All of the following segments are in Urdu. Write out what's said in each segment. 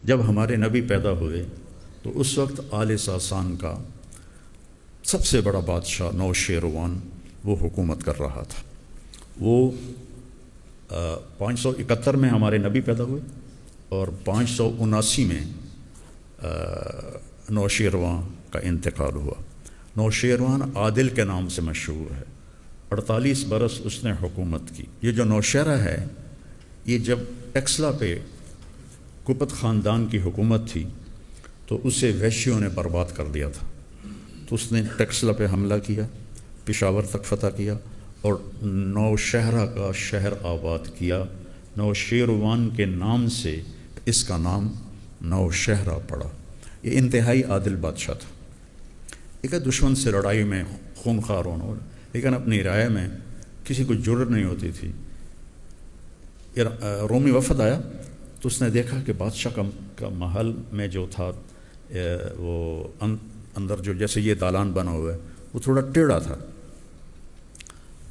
جب ہمارے نبی پیدا ہوئے تو اس وقت آل ساسان کا سب سے بڑا بادشاہ نوشیروان وہ حکومت کر رہا تھا۔ وہ 571 میں ہمارے نبی پیدا ہوئے اور 579 میں نوشیروان کا انتقال ہوا۔ نوشیروان عادل کے نام سے مشہور ہے، 48 برس اس نے حکومت کی۔ یہ جو نوشیرہ ہے یہ جب ٹیکسلا پہ کپت خاندان کی حکومت تھی تو اسے ویشیوں نے برباد کر دیا تھا، تو اس نے ٹیکسلا پہ حملہ کیا، پشاور تک فتح کیا اور نوشہرہ کا شہر آباد کیا۔ نوشیروان کے نام سے اس کا نام نوشہرہ پڑا۔ یہ انتہائی عادل بادشاہ تھا۔ ایک دشمن سے لڑائی میں خونخوار ہونا، لیکن اپنی رائے میں کسی کو جرأت نہیں ہوتی تھی۔ رومی وفد آیا تو اس نے دیکھا کہ بادشاہ کا محل میں جو تھا وہ اندر جو جیسے یہ دالان بنا ہوا ہے وہ تھوڑا ٹیڑھا تھا،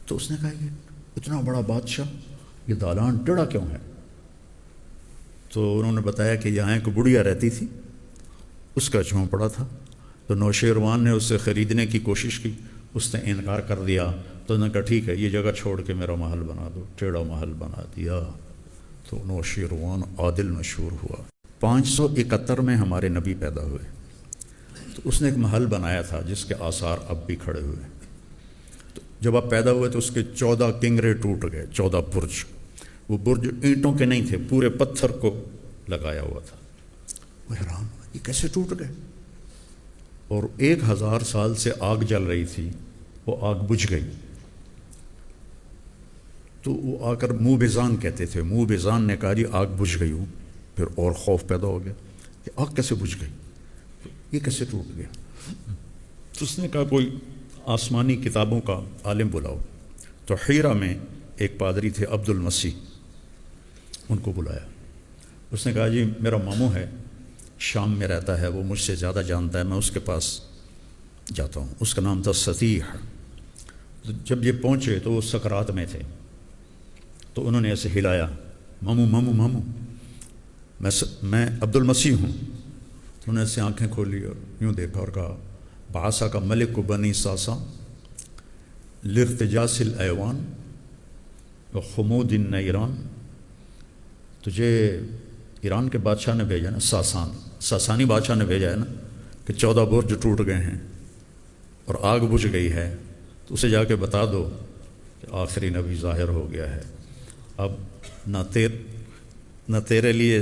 تو اس نے کہا کہ اتنا بڑا بادشاہ یہ دالان ٹیڑھا کیوں ہے؟ تو انہوں نے بتایا کہ یہاں ایک بڑھیا رہتی تھی، اس کا جھونپڑا تھا، تو نوشیروان نے اسے خریدنے کی کوشش کی، اس نے انکار کر دیا۔ تو انہوں نے کہا ٹھیک ہے یہ جگہ چھوڑ کے میرا محل بنا دو، ٹیڑھا محل بنا دیا۔ تو نوشیروان عادل مشہور ہوا۔ 571 میں ہمارے نبی پیدا ہوئے تو اس نے ایک محل بنایا تھا جس کے آثار اب بھی کھڑے ہوئے۔ تو جب آپ پیدا ہوئے تو اس کے 14 کنگرے ٹوٹ گئے، 14 برج۔ وہ برج اینٹوں کے نہیں تھے، پورے پتھر کو لگایا ہوا تھا۔ وہ حیران ہوا یہ کیسے ٹوٹ گئے؟ اور 1000 سال سے آگ جل رہی تھی، وہ آگ بجھ گئی۔ تو وہ آ کر منہ بیزان کہتے تھے، منہ بیزان نے کہا جی آگ بجھ گئی ہوں۔ پھر اور خوف پیدا ہو گیا کہ آگ کیسے بجھ گئی، یہ کیسے ٹوٹ گیا؟ تو اس نے کہا کوئی آسمانی کتابوں کا عالم بلاؤ۔ تو حیرہ میں ایک پادری تھے عبد المسیح، ان کو بلایا۔ اس نے کہا جی میرا ماموں ہے، شام میں رہتا ہے، وہ مجھ سے زیادہ جانتا ہے، میں اس کے پاس جاتا ہوں۔ اس کا نام تھا ستیح۔ جب یہ پہنچے تو وہ سکرات میں تھے، تو انہوں نے ایسے ہلایا، ماموں ماموں ماموں، میں عبد المسیح ہوں۔ تو انہوں نے ایسے آنکھیں کھولی اور یوں دیکھا اور کہا بعثہ کا ملک بنی ساسا لارتجاس الایوان و خمود النیران، تجھے ایران کے بادشاہ نے بھیجا نا، ساسانی بادشاہ نے بھیجا ہے نا کہ 14 برج ٹوٹ گئے ہیں اور آگ بجھ گئی ہے، تو اسے جا کے بتا دو کہ آخری نبی ظاہر ہو گیا ہے۔ اب نہ تیرے لیے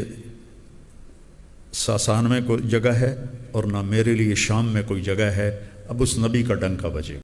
ساسان میں کوئی جگہ ہے اور نہ میرے لیے شام میں کوئی جگہ ہے، اب اس نبی کا ڈنکا بجے۔